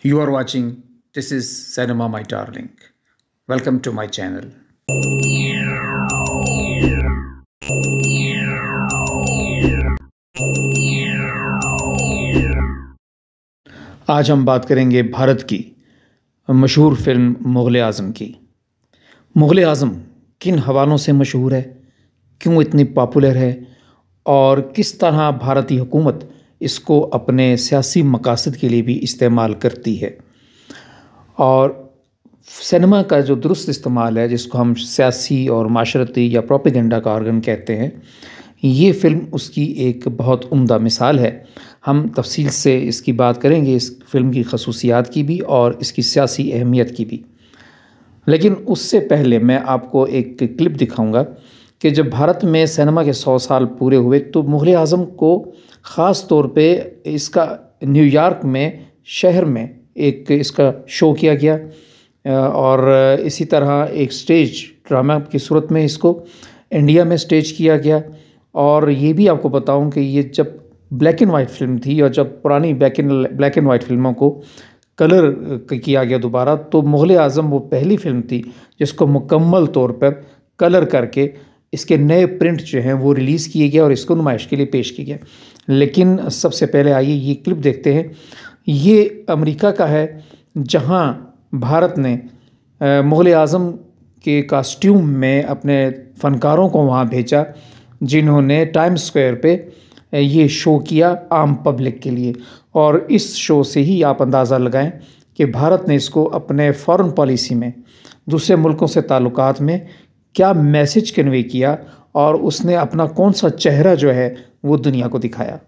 You are watching This is Cinema My Darling. Welcome to my channel. आज हम बात करेंगे भारत की मशहूर फिल्म मुग़ल आज़म की। मुग़ल आज़म किन हवालों से मशहूर है, क्यों इतनी पॉपुलर है और किस तरह भारतीय हुकूमत इसको अपने सियासी मकासद के लिए भी इस्तेमाल करती है। और सिनेमा का जो दुरुस्त इस्तेमाल है, जिसको हम सियासी और माशरती या प्रोपेगेंडा का ऑर्गन कहते हैं, ये फ़िल्म उसकी एक बहुत उम्दा मिसाल है। हम तफसील से इसकी बात करेंगे, इस फिल्म की खसूसियात की भी और इसकी सियासी अहमियत की भी। लेकिन उससे पहले मैं आपको एक क्लिप दिखाऊंगा कि जब भारत में सिनेमा के 100 साल पूरे हुए तो मुग़ल आज़म को ख़ास तौर पे इसका न्यूयॉर्क में शहर में एक इसका शो किया गया और इसी तरह एक स्टेज ड्रामा की सूरत में इसको इंडिया में स्टेज किया गया। और ये भी आपको बताऊं कि ये जब ब्लैक एंड वाइट फिल्म थी और जब पुरानी ब्लैक एंड वाइट फिल्मों को कलर किया गया दोबारा, तो मुग़ल आज़म वो पहली फिल्म थी जिसको मुकम्मल तौर पर कलर करके इसके नए प्रिंट जो हैं वो रिलीज़ किए गए और इसको नुमाइश के लिए पेश किया गया। लेकिन सबसे पहले आइए ये क्लिप देखते हैं। ये अमेरिका का है, जहां भारत ने मुग़ल आज़म के कॉस्ट्यूम में अपने फ़नकारों को वहां भेजा, जिन्होंने टाइम स्क्वायर पे ये शो किया आम पब्लिक के लिए। और इस शो से ही आप अंदाज़ा लगाएं कि भारत ने इसको अपने फ़ॉरेन पॉलिसी में दूसरे मुल्कों से ताल्लुकात में क्या मैसेज कन्वे किया और उसने अपना कौन सा चेहरा जो है वो दुनिया को दिखाया।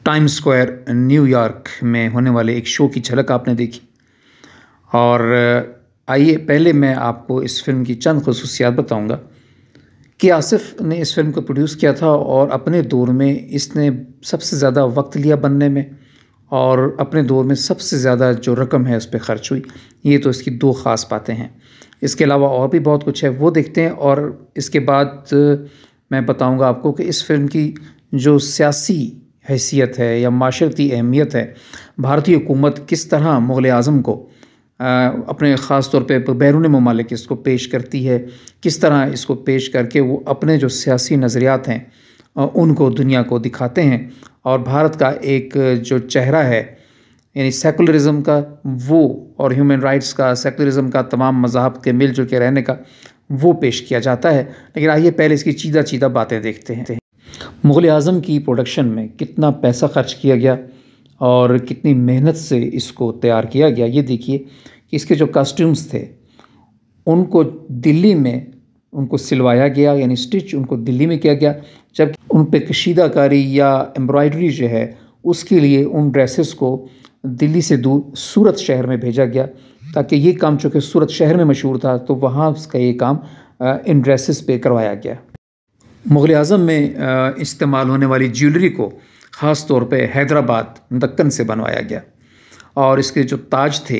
टाइम स्क्वायर न्यूयॉर्क में होने वाले एक शो की झलक आपने देखी। और आइए पहले मैं आपको इस फिल्म की चंद खसूसियात बताऊंगा कि आसिफ ने इस फिल्म को प्रोड्यूस किया था और अपने दौर में इसने सबसे ज़्यादा वक्त लिया बनने में और अपने दौर में सबसे ज़्यादा जो रकम है उस पर ख़र्च हुई। ये तो इसकी दो ख़ास बातें हैं। इसके अलावा और भी बहुत कुछ है, वो देखते हैं। और इसके बाद मैं बताऊँगा आपको कि इस फिल्म की जो सियासी हैसियत है या माशरती अहमियत है, भारतीय हुकूमत किस तरह मुग़ल आज़म को अपने ख़ास तौर पे बैरून ममालिक इसको पेश करती है, किस तरह इसको पेश करके वो अपने जो सियासी नज़रियात हैं उनको दुनिया को दिखाते हैं। और भारत का एक जो चेहरा है यानी सेकुलरिज़म का वो और ह्यूमन राइट्स का, सेकुलरिज़म का, तमाम मज़ाहब के मिलजुल के रहने का वो पेश किया जाता है। लेकिन आइए पहले इसकी चीदा बातें देखते हैं। मुग़ल आज़म की प्रोडक्शन में कितना पैसा खर्च किया गया और कितनी मेहनत से इसको तैयार किया गया। ये देखिए कि इसके जो कॉस्ट्यूम्स थे उनको दिल्ली में उनको सिलवाया गया, यानी स्टिच उनको दिल्ली में किया गया, जब उन पे कशीदाकारी या एम्ब्रॉयडरी जो है उसके लिए उन ड्रेसेस को दिल्ली से दूर सूरत शहर में भेजा गया, ताकि ये काम चूँकि सूरत शहर में मशहूर था तो वहाँ उसका ये काम इन ड्रेसेस पे करवाया गया। मुग़ल आज़म में इस्तेमाल होने वाली ज्वेलरी को ख़ास तौर पे हैदराबाद, दक्कन से बनवाया गया और इसके जो ताज थे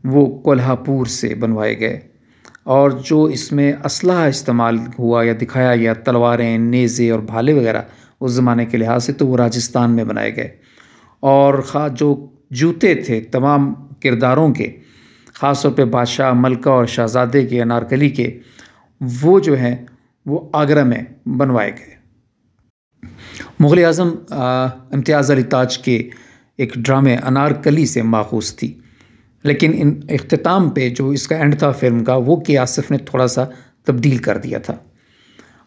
वो कोल्हापुर से बनवाए गए। और जो इसमें असलहा इस्तेमाल हुआ या दिखाया गया, तलवारें, नेज़े और भाले वगैरह, उस ज़माने के लिहाज से तो वो राजस्थान में बनाए गए। और जो जूते थे तमाम किरदारों के, ख़ास तौर पे बादशाह, मलका और शहज़ादे के, अनारकली के, वो जो हैं वो आगरा में बनवाए गए। मुग़ल आज़म इम्तियाज़ अली ताज के एक ड्रामे अनारकली से माखूज़ थी, लेकिन इन इख्तिताम पे जो इसका एंड था फिल्म का, वो के आसिफ़ ने थोड़ा सा तब्दील कर दिया था।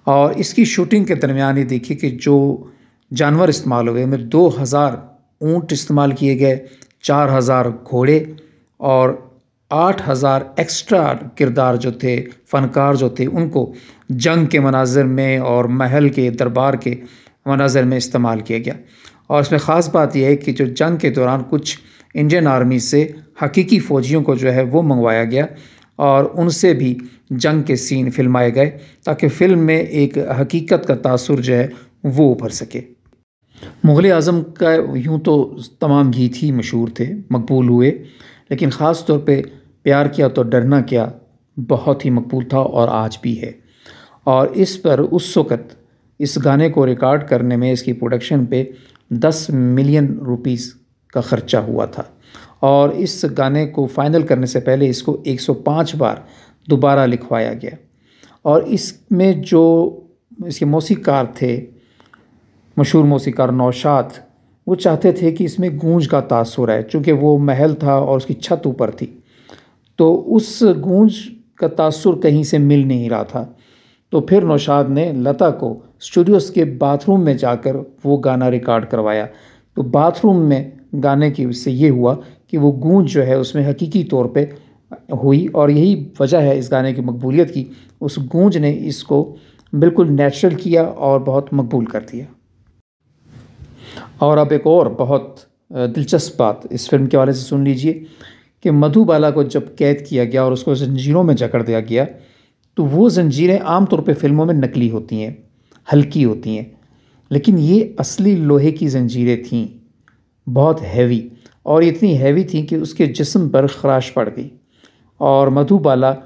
और इसकी शूटिंग के दरमियान ये देखिए कि जो जानवर इस्तेमाल हुए उनमें 2000 ऊँट इस्तेमाल किए गए, 4000 घोड़े और 8000 एक्स्ट्रा किरदार जो थे, फ़नकार जो थे, उनको जंग के मनाज़िर में और महल के दरबार के मनाज़िर में इस्तेमाल किया गया। और इसमें ख़ास बात यह है कि जो जंग के दौरान कुछ इंडियन आर्मी से हकीकी फ़ौजियों को जो है वो मंगवाया गया और उनसे भी जंग के सीन फिल्माए गए, ताकि फ़िल्म में एक हकीकत का तासुर जो है वो उभर सके। मुग़ल आज़म का यूँ तो तमाम गीत ही मशहूर थे, मकबूल हुए, लेकिन ख़ास तौर पे प्यार किया तो डरना क्या बहुत ही मकबूल था और आज भी है। और इस पर उस वक़्त इस गाने को रिकॉर्ड करने में, इसकी प्रोडक्शन पे 10 मिलियन रुपीस का ख़र्चा हुआ था। और इस गाने को फ़ाइनल करने से पहले इसको 105 बार दोबारा लिखवाया गया। और इसमें जो इसके मौसीकार थे, मशहूर मौसीकार नौशाद, वो चाहते थे कि इसमें गूंज का तासुर है, चूँकि वो महल था और उसकी छत ऊपर थी, तो उस गूंज का तासुर कहीं से मिल नहीं रहा था। तो फिर नौशाद ने लता को स्टूडियोज़ के बाथरूम में जाकर वो गाना रिकॉर्ड करवाया। तो बाथरूम में गाने की उससे ये हुआ कि वो गूंज जो है उसमें हकीकी तौर पे हुई, और यही वजह है इस गाने की मकबूलियत की। उस गूंज ने इसको बिल्कुल नेचुरल किया और बहुत मकबूल कर दिया। और अब एक और बहुत दिलचस्प बात इस फिल्म के हवाले से सुन लीजिए कि मधुबाला को जब कैद किया गया और उसको जंजीरों में जकड़ दिया गया, तो वो जंजीरें आम तौर पे फ़िल्मों में नकली होती हैं, हल्की होती हैं, लेकिन ये असली लोहे की जंजीरें थीं, बहुत हैवी, और इतनी हैवी थी कि उसके जिस्म पर ख़राश पड़ गई। और मधुबाला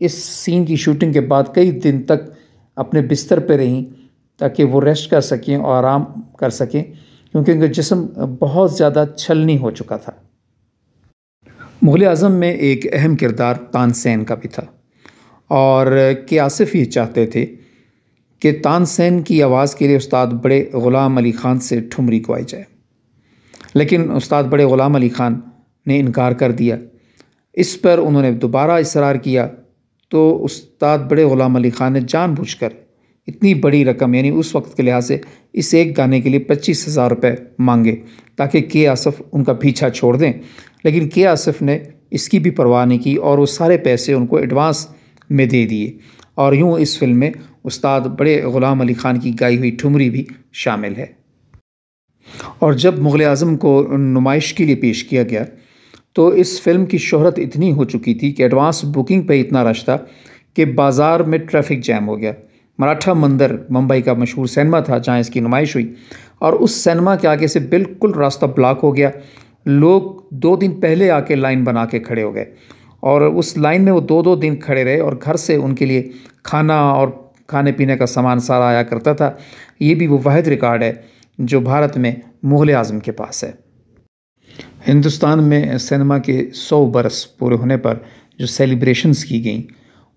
इस सीन की शूटिंग के बाद कई दिन तक अपने बिस्तर पर रहीं ताकि वो रेस्ट कर सकें और आराम कर सकें, क्योंकि उनका जिस्म बहुत ज़्यादा छलनी हो चुका था। मुग़ल आज़म में एक अहम किरदार तानसेन का भी था, और के आसिफ़ ये चाहते थे कि तानसेन की आवाज़ के लिए उस्ताद बड़े ग़ुलाम अली ख़ान से ठुमरी गवाई जाए, लेकिन उस्ताद बड़े ग़ुलाम अली ख़ान ने इनकार कर दिया। इस पर उन्होंने दोबारा इसरार किया, तो उस्ताद बड़े ग़ुलाम अली ख़ान ने जानबूझकर इतनी बड़ी रकम, यानी उस वक्त के लिहाज से, इस एक गाने के लिए 25,000 रुपये मांगे ताकि के आसिफ़ उनका पीछा छोड़ दें। लेकिन के आसिफ़ ने इसकी भी परवाह नहीं की और वो सारे पैसे उनको एडवांस में दे दिए। और यूँ इस फिल्म में उस्ताद बड़े ग़ुलाम अली ख़ान की गाई हुई ठुमरी भी शामिल है। और जब मुग़ल आज़म को नुमाइश के लिए पेश किया गया, तो इस फिल्म की शोहरत इतनी हो चुकी थी कि एडवांस बुकिंग पे इतना रश था कि बाज़ार में ट्रैफिक जैम हो गया। मराठा मंदिर मुंबई का मशहूर सिनेमा था जहाँ इसकी नुमाइश हुई, और उस सिनेमा के आगे से बिल्कुल रास्ता ब्लॉक हो गया। लोग 2 दिन पहले आके लाइन बना के खड़े हो गए, और उस लाइन में वो 2-2 दिन खड़े रहे, और घर से उनके लिए खाना और खाने पीने का सामान सारा आया करता था। ये भी वो वाहिद रिकॉर्ड है जो भारत में मुग़ल आज़म के पास है। हिंदुस्तान में सिनेमा के 100 बरस पूरे होने पर जो सेलिब्रेशंस की गई,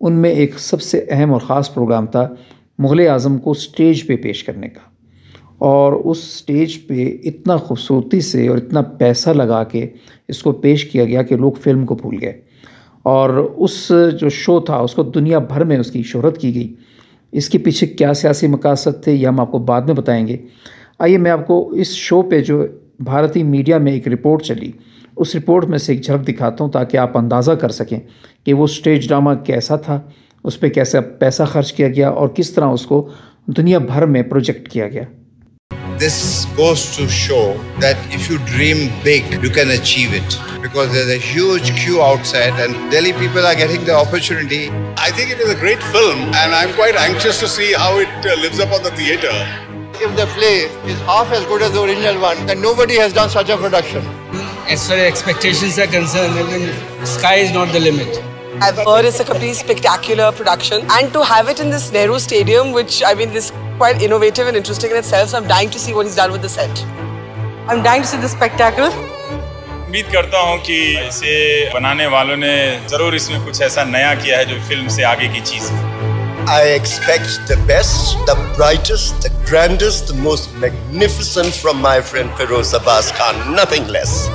उनमें एक सबसे अहम और ख़ास प्रोग्राम था मुग़ल आज़म को स्टेज पे पेश करने का। और उस स्टेज पे इतना खूबसूरती से और इतना पैसा लगा के इसको पेश किया गया कि लोग फ़िल्म को भूल गए। और उस जो शो था उसको दुनिया भर में उसकी शोहरत की गई। इसके पीछे क्या सियासी मकासद थे ये हम आपको बाद में बताएंगे। आइए मैं आपको इस शो पे जो भारतीय मीडिया में एक रिपोर्ट चली, उस रिपोर्ट में से एक झलक दिखाता हूँ ताकि आप अंदाज़ा कर सकें कि वो स्टेज ड्रामा कैसा था, उस पर कैसा पैसा खर्च किया गया और किस तरह उसको दुनिया भर में प्रोजेक्ट किया गया। This goes to show that if you dream big, you can achieve it. Because there's a huge queue outside and Delhi people are getting the opportunity. I think it is a great film and I'm quite anxious to see how it lives up on the theatre. If the play is half as good as the original one, then nobody has done such a production. As far as expectations are concerned, then sky is not the limit. I've heard it's a complete spectacular production, and to have it in this Nehru Stadium, which I mean, this quite innovative and interesting in itself. So I'm dying to see what he's done with the set. I'm dying to see the spectacle. उम्मीद करता हूँ कि इसे बनाने वालों ने जरूर इसमें कुछ ऐसा नया किया है जो फिल्म से आगे की चीज़ है। I expect the best, the brightest, the grandest, the most magnificent from my friend Feroz Abbas Khan, nothing less.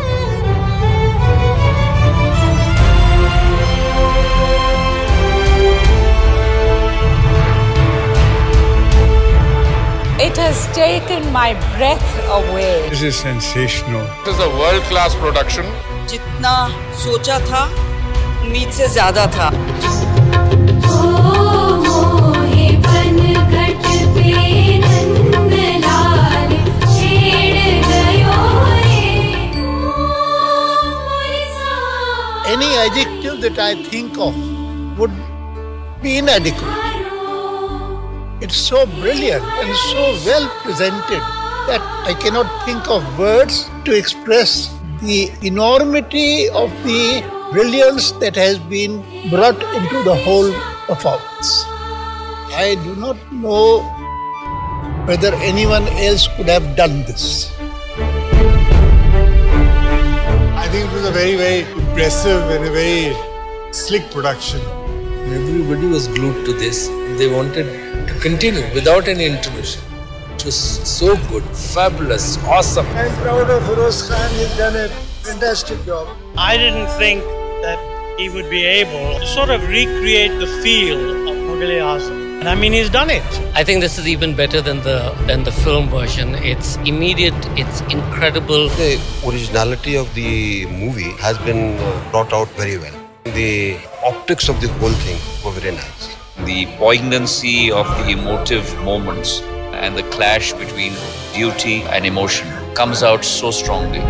It has taken my breath away. This is sensational. This is a world-class production. जितना सोचा था, उम्मीद से ज़्यादा था. Any adjective that I think of would be inadequate. It's so brilliant and so well presented that I cannot think of words to express the enormity of the brilliance that has been brought into the whole performance. I do not know whether anyone else could have done this. I think it was a very, very impressive and a very slick production. Everybody was glued to this. They wanted to continue without any intermission. It was so good, fabulous, awesome. I'm proud of Feroz Khan. He's done a fantastic job. I didn't think that he would be able to sort of recreate the feel of Mughal-e-Azam. And I mean, he's done it. I think this is even better than the film version. It's immediate, it's incredible. The originality of the movie has been brought out very well. The optics of the whole thing were very nice. The poignancy of the emotive moments and the clash between duty and emotion comes out so strongly.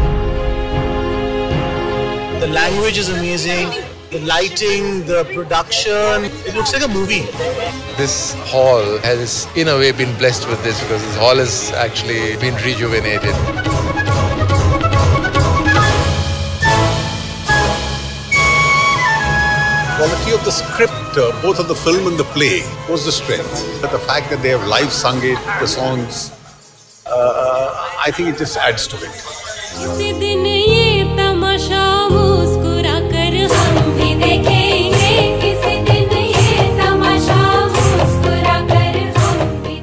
The language is amazing, the lighting, the production, it looks like a movie. This hall has in a way been blessed with this because this hall has actually been rejuvenated. Quality of the script, both of the film and the play, was the strength. But the fact that they have live sung it, the songs, I think it just adds to it.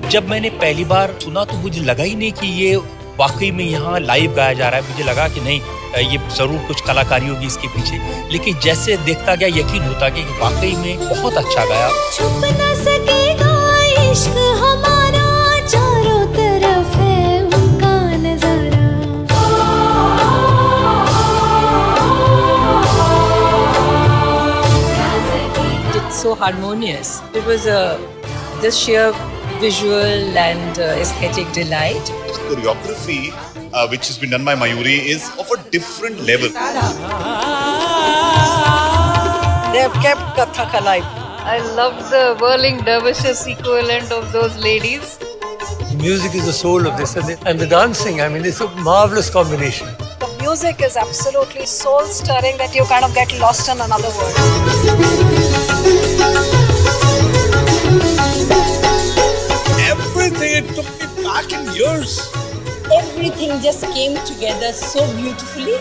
जब मैंने पहली बार सुना तो मुझे लगा ही नहीं कि ये वाकई में यहाँ लाइव गाया जा रहा है. मुझे लगा कि नहीं, ये जरूर कुछ कलाकारी होगी इसके पीछे. लेकिन जैसे देखता गया यकीन होता कि वाकई में बहुत अच्छा गाया. छुप न सकेगा इश्क हमारा, चारों तरफ है उनका नजारा. It's so harmonious. It was just sheer visual and aesthetic delight. The choreography, which has been done by Mayuri, is of a different level. They have kept Kathak alive. I love the whirling dervishes equivalent of those ladies. The music is the soul of this, and the dancing, I mean, it's a marvelous combination. The music is absolutely soul-stirring that you kind of get lost in another world. Everything, it took me back in years. Everything just came together so beautifully.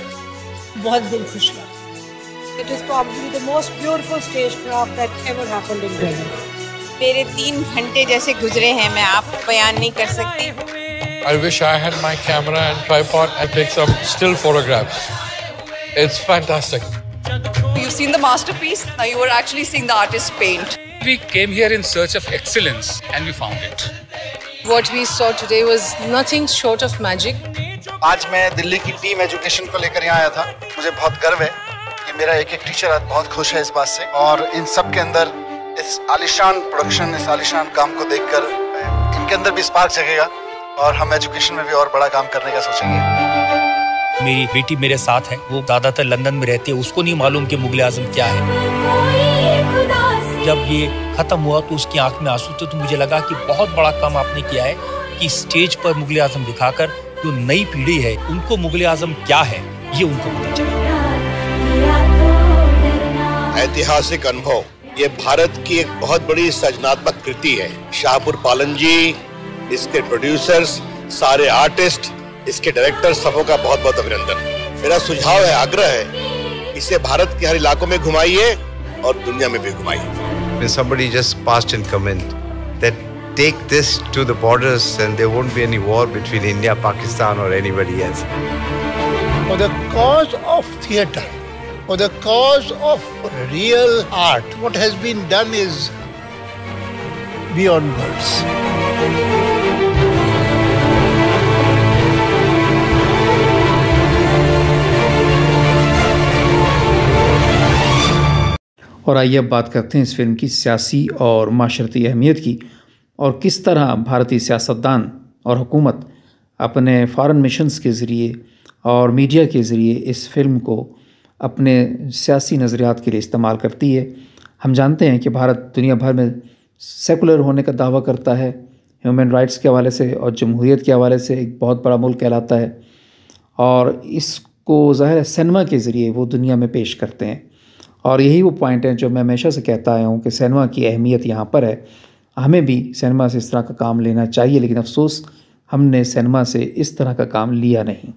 बहुत दिल खुश हुआ. It is probably the most beautiful stagecraft that ever happened in Delhi. मेरे 3 घंटे जैसे गुजरे हैं, मैं आपको बयान नहीं कर सकती. I wish I had my camera and tripod and take some still photographs. It's fantastic. You've seen the masterpiece, now you were actually seeing the artist paint. We came here in search of excellence and we found it. What we saw today was nothing short of magic. आज मैं दिल्ली की team education को लेकर यहाँ आया था. मुझे बहुत गर्व है कि मेरा एक टीचर आज बहुत खुश है इस बात से, और इन सब के अंदर इस आलिशान प्रोडक्शन, इस आलिशान काम को देखकर इनके अंदर भी स्पार्क जगेगा और हम एजुकेशन में भी और बड़ा काम करने का सोचेंगे. मेरी बेटी मेरे साथ है, वो ज्यादातर लंदन में रहती है, उसको नहीं मालूम कि मुगल आजम क्या है. जब ये खत्म हुआ तो उसकी आंख में आंसू थे, तो मुझे लगा कि बहुत बड़ा काम आपने किया है कि स्टेज पर मुगल आजम दिखाकर जो नई पीढ़ी है उनको मुगल आजम क्या है ये उनको पता चला. ऐतिहासिक अनुभव, ये भारत की एक बहुत बड़ी सृजनात्मक कृति है. शाहपुर पालन जी, इसके प्रोड्यूसर्स, सारे आर्टिस्ट, इसके डायरेक्टर, सबों का बहुत बहुत अभिनंदन. मेरा सुझाव है, आग्रह है, इसे भारत के हर इलाकों में घुमाइए और दुनिया में भी घुमाइए. when somebody just passed in comment that take this to the borders and there won't be any war between India, Pakistan or anybody else. For the cause of theatre, for the cause of real art, what has been done is beyond words. और आइए अब बात करते हैं इस film की सियासी और माशरती अहमियत की, और किस तरह भारतीय सियासतदान और हुकूमत अपने फॉरेन मिशंस के ज़रिए और मीडिया के ज़रिए इस फिल्म को अपने सियासी नज़रियात के लिए इस्तेमाल करती है। हम जानते हैं कि भारत दुनिया भर में सेकुलर होने का दावा करता है, ह्यूमन राइट्स के हवाले से और जमहूरियत के हवाले से एक बहुत बड़ा मुल्क कहलाता है, और इसको ज़ाहिर है सिनेमा के ज़रिए वो दुनिया में पेश करते हैं। और यही वो पॉइंट है जो मैं हमेशा से कहता आया हूँ कि सिनेमा की अहमियत यहाँ पर है। हमें भी सिनेमा से इस तरह का काम लेना चाहिए, लेकिन अफसोस हमने सिनेमा से इस तरह का काम लिया नहीं।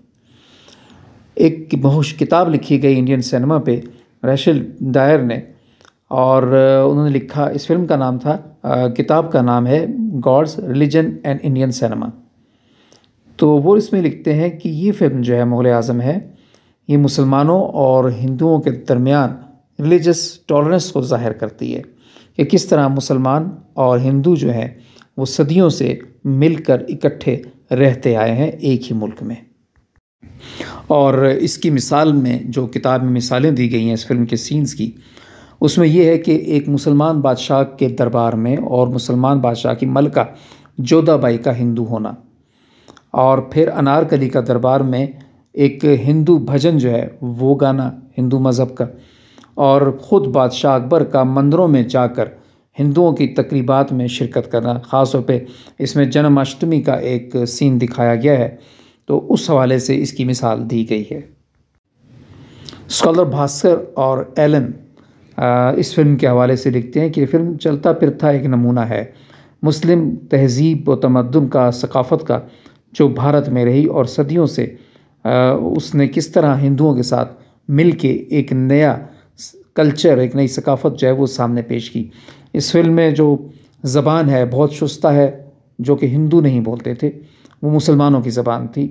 एक बहुत किताब लिखी गई इंडियन सिनेमा पे रैशल डायर ने, और उन्होंने लिखा, इस फिल्म का नाम था, किताब का नाम है gods religion and Indian cinema. तो वो इसमें लिखते हैं कि ये फिल्म जो है मुग़ल आज़म है, ये मुसलमानों और हिंदुओं के दरमियान रिलीजियस टॉलरेंस को ज़ाहिर करती है कि किस तरह मुसलमान और हिंदू जो हैं वो सदियों से मिलकर इकट्ठे रहते आए हैं एक ही मुल्क में। और इसकी मिसाल में जो किताब में मिसालें दी गई हैं इस फिल्म के सीन्स की, उसमें यह है कि एक मुसलमान बादशाह के दरबार में और मुसलमान बादशाह की मलका जोधाबाई का हिंदू होना, और फिर अनारकली का दरबार में एक हिंदू भजन जो है वो गाना हिंदू मज़हब का, और ख़ुद बादशाह अकबर का मंदिरों में जाकर हिंदुओं की तकरीबात में शिरकत करना। ख़ास तौर पे इसमें जन्माष्टमी का एक सीन दिखाया गया है, तो उस हवाले से इसकी मिसाल दी गई है। स्कॉलर भास्कर और एलन इस फिल्म के हवाले से लिखते हैं कि फिल्म चलता फिरता एक नमूना है मुस्लिम तहज़ीब व तमद्दुन का, सकाफ़त का, जो भारत में रही और सदियों से उसने किस तरह हिंदुओं के साथ मिल के एक नया कल्चर, एक नई सकाफ़त जो है वो सामने पेश की। इस फिल्म में जो ज़बान है बहुत शुस्ता है, जो कि हिंदू नहीं बोलते थे, वो मुसलमानों की ज़बान थी।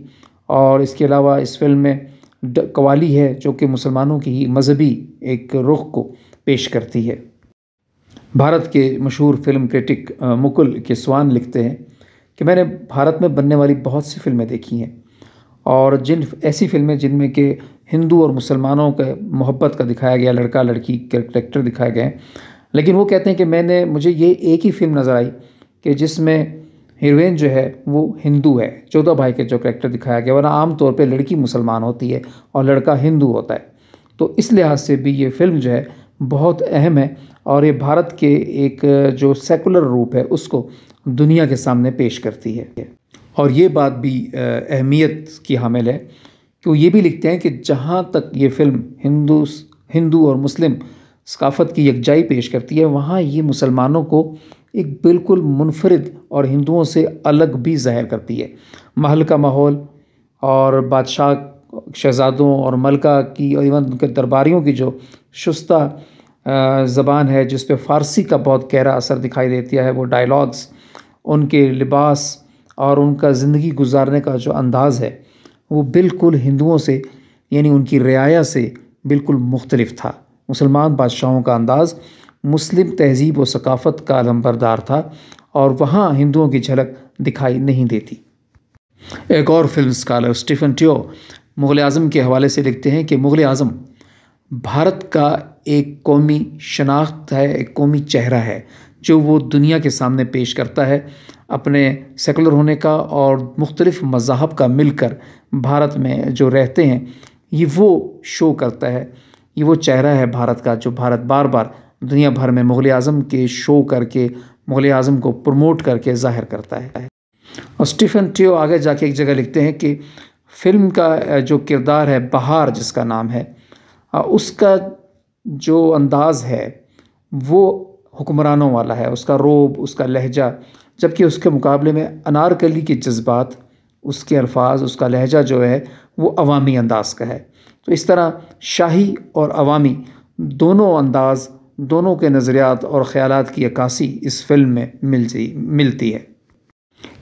और इसके अलावा इस फिल्म में कवाली है जो कि मुसलमानों की ही मजहबी एक रुख को पेश करती है। भारत के मशहूर फिल्म क्रिटिक मुकुल किसवान लिखते हैं कि मैंने भारत में बनने वाली बहुत सी फिल्में देखी हैं, और ऐसी फिल्में जिनमें कि हिंदू और मुसलमानों का मोहब्बत का दिखाया गया, लड़का लड़की कैरेक्टर दिखाए गए, लेकिन वो कहते हैं कि मुझे ये एक ही फिल्म नज़र आई कि जिसमें हीरोइन जो है वो हिंदू है, जोधाबाई के जो कैरेक्टर दिखाया गया, वरना आम तौर पे लड़की मुसलमान होती है और लड़का हिंदू होता है। तो इस लिहाज से भी ये फिल्म जो है बहुत अहम है, और ये भारत के एक जो सेकुलर रूप है उसको दुनिया के सामने पेश करती है। और ये बात भी अहमियत की हामिल है कि वो ये भी लिखते हैं कि जहाँ तक ये फ़िल्म हिंदू और मुस्लिम सकाफ़त की यकजाई पेश करती है, वहाँ ये मुसलमानों को एक बिल्कुल मुनफरिद और हिंदुओं से अलग भी ज़ाहिर करती है। महल का माहौल और बादशाह, शहज़ादों और मलका की और इवन उनके दरबारियों की जो शुस्ता ज़बान है, जिस पे फ़ारसी का बहुत गहरा असर दिखाई देता है, वो डायलॉग्स, उनके लिबास और उनका ज़िंदगी गुजारने का जो अंदाज़ है वो बिल्कुल हिंदुओं से, यानी उनकी रियाया से बिल्कुल मुख्तलिफ था। मुसलमान बादशाहों का अंदाज़ मुस्लिम तहज़ीब व सकाफ़त का अलंबरदार था, और वहाँ हिंदुओं की झलक दिखाई नहीं देती। एक और फिल्म स्कॉलर स्टीफन टियो मुग़ल आज़म के हवाले से लिखते हैं कि मुग़ल आज़म भारत का एक कौमी शनाख्त है, एक कौमी चेहरा है जो वो दुनिया के सामने पेश करता है, अपने सेकुलर होने का और मुख्तलिफ़ मज़ाहब का मिलकर भारत में जो रहते हैं, ये वो शो करता है, ये वो चेहरा है भारत का जो भारत बार बार दुनिया भर में मुग़ल आज़म के शो करके मुग़ल आज़म को प्रमोट करके ज़ाहिर करता है। और स्टीफन टियो आगे जाके एक जगह लिखते हैं कि फ़िल्म का जो किरदार है बहार, जिसका नाम है, उसका जो अंदाज़ है वो हुक्मरानों वाला है, उसका रोब, उसका लहजा, जबकि उसके मुकाबले में अनारकली के जज्बात, उसके अल्फाज, उसका लहजा जो है वो अवामी अंदाज़ का है। तो इस तरह शाही और अवामी दोनों अंदाज़ दोनों के नज़रियात और ख़यालात की अक्कासी इस फिल्म में मिलती है।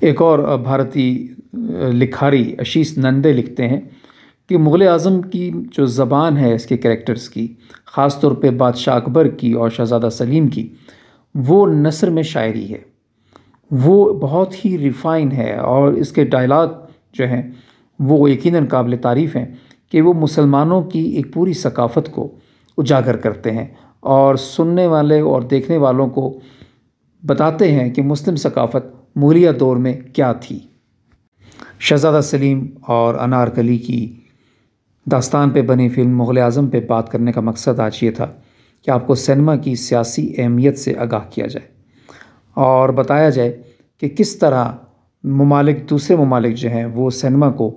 एक और भारतीय लिखारी आशीष नंदे लिखते हैं कि मुग़ल आज़म की जो ज़बान है इसके कैरेक्टर्स की, ख़ास तौर पे बादशाह अकबर की और शहज़ादा सलीम की, वो नस्र में शायरी है, वो बहुत ही रिफ़ाइन है और इसके डायलॉग जो हैं वो यकीनन काबिल तारीफ़ हैं कि वो मुसलमानों की एक पूरी सकाफ़त को उजागर करते हैं और सुनने वाले और देखने वालों को बताते हैं कि मुस्लिम सकाफ़त मुग़लिया दौर में क्या थी। शहज़ादा सलीम और अनारकली की दास्तान पे बनी फ़िल्म मुग़ल आज़म पे बात करने का मकसद आज ये था कि आपको सिनेमा की सियासी अहमियत से आगाह किया जाए और बताया जाए कि किस तरह दूसरे ममालिक जो हैं वो सिनेमा को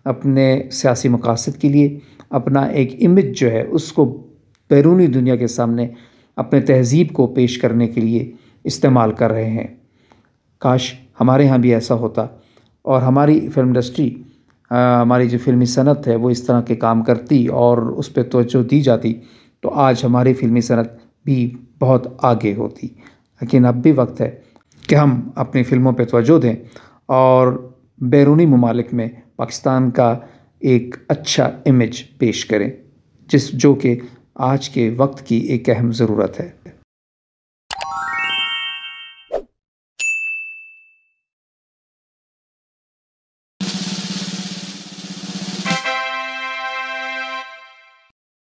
अपने सियासी मकासद के लिए, अपना एक इमेज जो है उसको बैरूनी दुनिया के सामने अपने तहज़ीब को पेश करने के लिए इस्तेमाल कर रहे हैं। काश हमारे यहाँ भी ऐसा होता और हमारी फिल्म इंडस्ट्री, हमारी जो फिल्मी सनत है वो इस तरह के काम करती और उस पर तवज्जो दी जाती तो आज हमारी फिल्मी सनत भी बहुत आगे होती। लेकिन अब भी वक्त है कि हम अपनी फ़िल्मों पर तवज्जो दें और बैरूनी ममालिक में पाकिस्तान का एक अच्छा इमेज पेश करें, जो कि आज के वक्त की एक अहम ज़रूरत है।